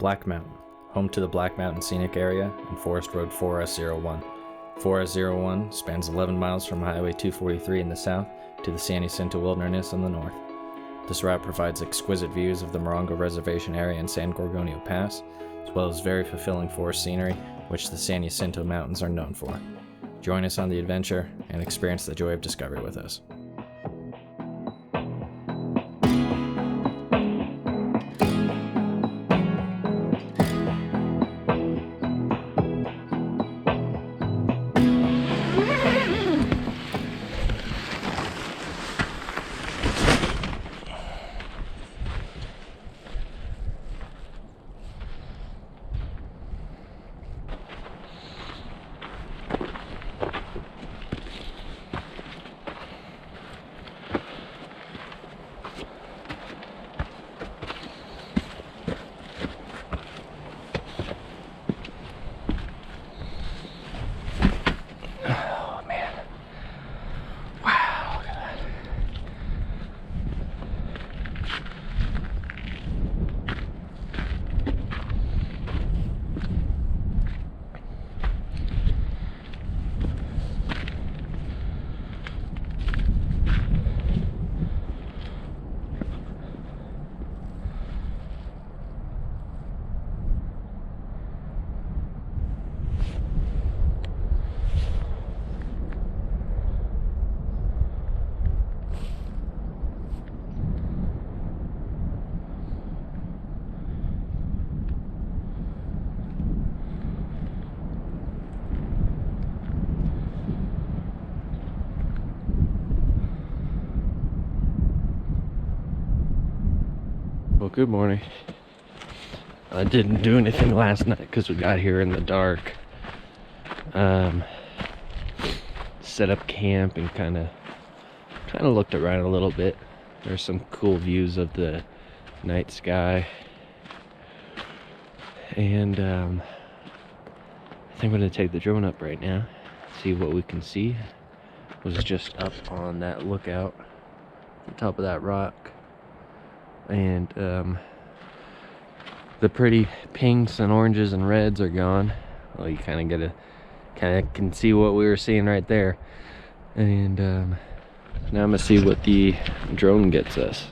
Black Mountain, home to the Black Mountain Scenic Area and Forest Road 4S01. 4S01 spans 11 miles from Highway 243 in the south to the San Jacinto Wilderness in the north. This route provides exquisite views of the Morongo Reservation area and San Gorgonio Pass, as well as very fulfilling forest scenery, which the San Jacinto Mountains are known for. Join us on the adventure and experience the joy of discovery with us. Well, good morning. I didn't do anything last night because we got here in the dark. Set up camp and kind of looked around a little bit. There's some cool views of the night sky. And I think I'm going to take the drone up right now, see what we can see. Was just up on that lookout, on top of that rock. And the pretty pinks and oranges and reds are gone. Well, you kind of can see what we were seeing right there. And now I'm gonna see what the drone gets us.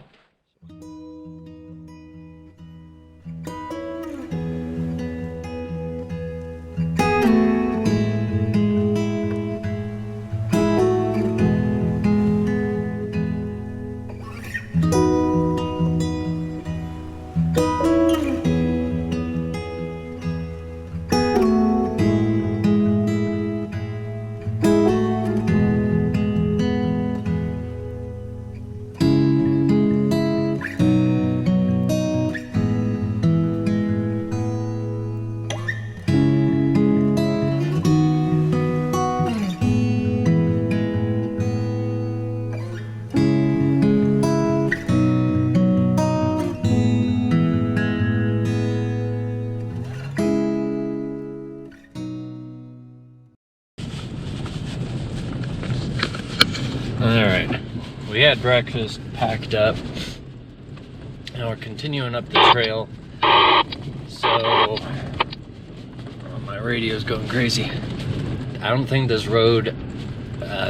Alright, we had breakfast, packed up, and we're continuing up the trail. So, my radio's going crazy. I don't think this road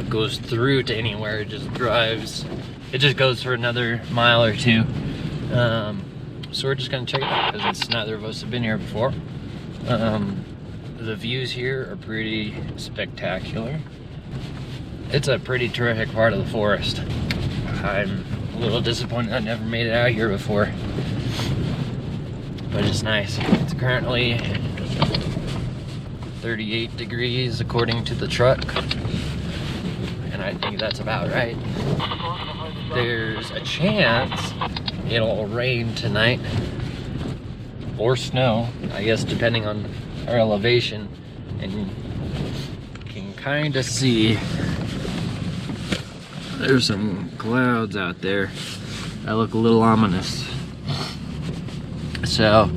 goes through to anywhere, it just drives. It just goes for another mile or two. So we're just gonna check it out because neither of us have been here before. The views here are pretty spectacular. It's a pretty terrific part of the forest. I'm a little disappointed I never made it out here before, but it's nice. It's currently 38 degrees according to the truck, and I think that's about right. There's a chance it'll rain tonight or snow, I guess, depending on our elevation, and you can kind of see there's some clouds out there that look a little ominous. So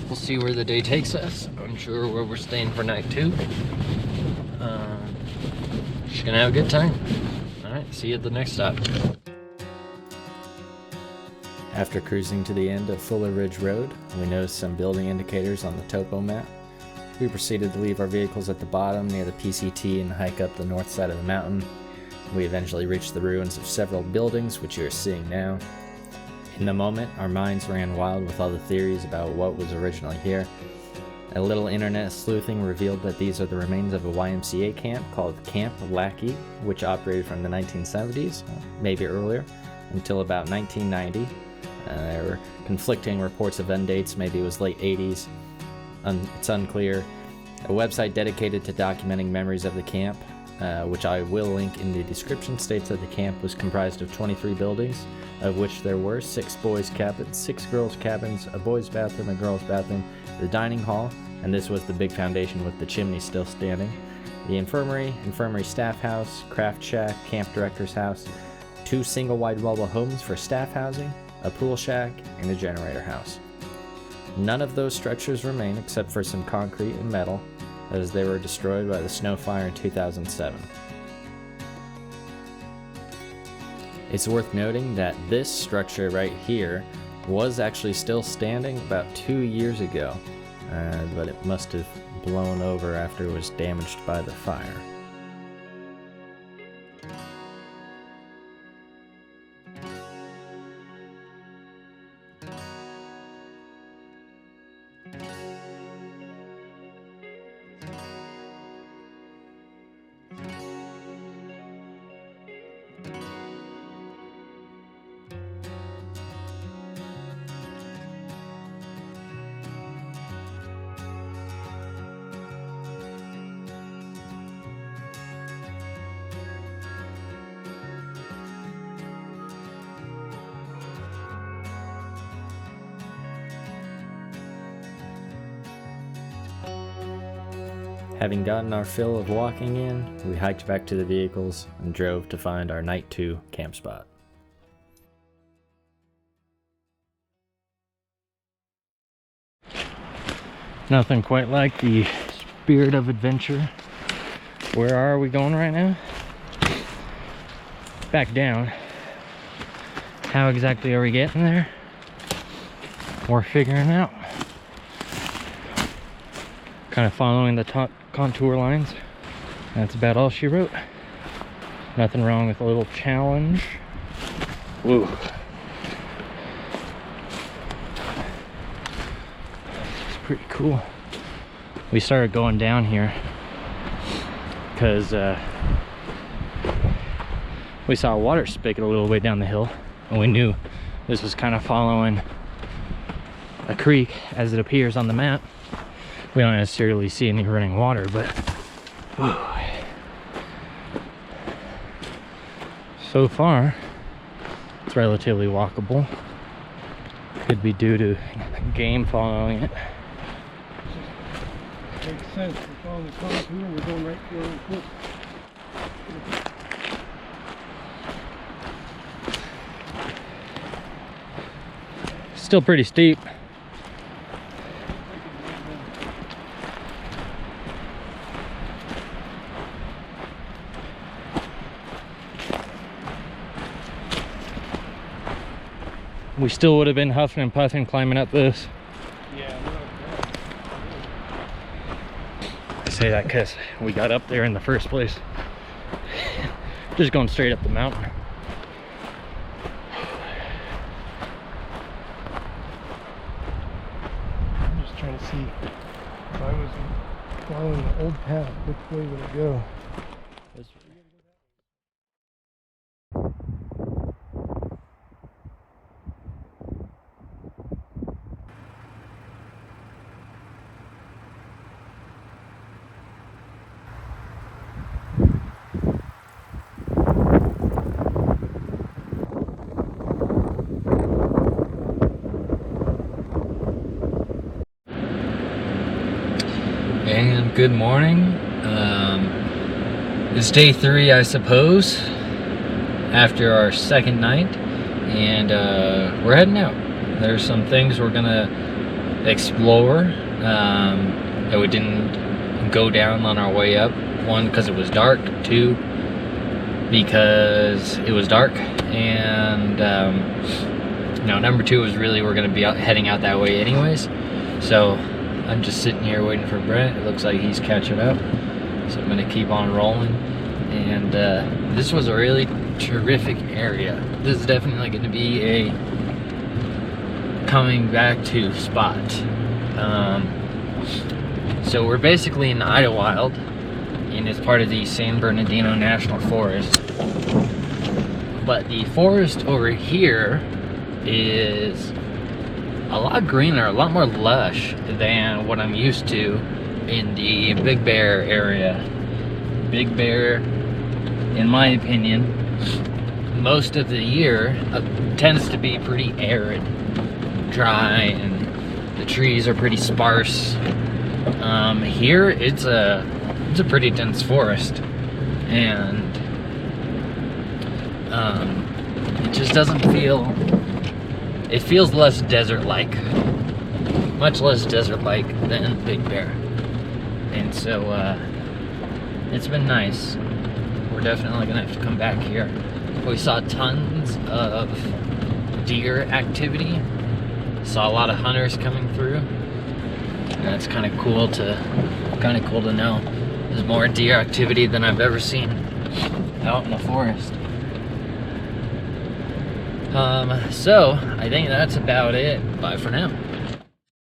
we'll see where the day takes us. I'm sure where we're staying for night 2. Just gonna have a good time. Alright, see you at the next stop. After cruising to the end of Fuller Ridge Road, we noticed some building indicators on the topo map. We proceeded to leave our vehicles at the bottom near the PCT and hike up the north side of the mountain. We eventually reached the ruins of several buildings, which you are seeing now. In the moment, our minds ran wild with all the theories about what was originally here. A little internet sleuthing revealed that these are the remains of a YMCA camp called Camp Lackey, which operated from the 1970s, maybe earlier, until about 1990. There were conflicting reports of end dates, maybe it was late 80s. It's unclear. A website dedicated to documenting memories of the camp, which I will link in the description, states that the camp was comprised of 23 buildings, of which there were 6 boys' cabins, 6 girls' cabins, a boys' bathroom, a girls' bathroom, the dining hall, and this was the big foundation with the chimney still standing, the infirmary staff house, craft shack, camp director's house, 2 single-wide mobile homes for staff housing, a pool shack, and a generator house. None of those structures remain except for some concrete and metal, as they were destroyed by the snow fire in 2007. It's worth noting that this structure right here was actually still standing about 2 years ago, but it must have blown over after it was damaged by the fire. Having gotten our fill of walking in, we hiked back to the vehicles and drove to find our night 2 camp spot. Nothing quite like the spirit of adventure. Where are we going right now? Back down. How exactly are we getting there? We're figuring out. Kind of following the top contour lines. That's about all she wrote. Nothing wrong with a little challenge. Woo. It's pretty cool. We started going down here because we saw a water spigot a little way down the hill, and we knew this was kind of following a creek as it appears on the map. We don't necessarily see any running water, but whew. So far it's relatively walkable. Could be due to game following it. Makes sense. We're following the contour, we're going right through our foot. Still pretty steep. We still would have been huffing and puffing climbing up this. Yeah. I say that because we got up there in the first place. Just going straight up the mountain. I'm just trying to see if I was following the old path, which way would it go? And good morning. It's day 3, I suppose, after our second night, and we're heading out. There's some things we're gonna explore that we didn't go down on our way up. 1, because it was dark. 2, because it was dark, and Now, number 2 is really, we're going to be heading out that way anyways. So I'm just sitting here waiting for Brent. It looks like he's catching up. So I'm going to keep on rolling. And this was a really terrific area. This is definitely going to be a coming back to spot. So we're basically in Idlewild, and it's part of the San Bernardino National Forest. But the forest over here is a lot greener, a lot more lush than what I'm used to in the Big Bear area. Big Bear, in my opinion, most of the year tends to be pretty arid, dry, and the trees are pretty sparse. Here it's a pretty dense forest, and it just doesn't feel, it feels less desert-like, much less desert-like than Big Bear. And so it's been nice. We're definitely gonna have to come back here. We saw tons of deer activity, saw a lot of hunters coming through, and that's kind of cool to know. There's more deer activity than I've ever seen out in the forest. So I think that's about it. Bye for now.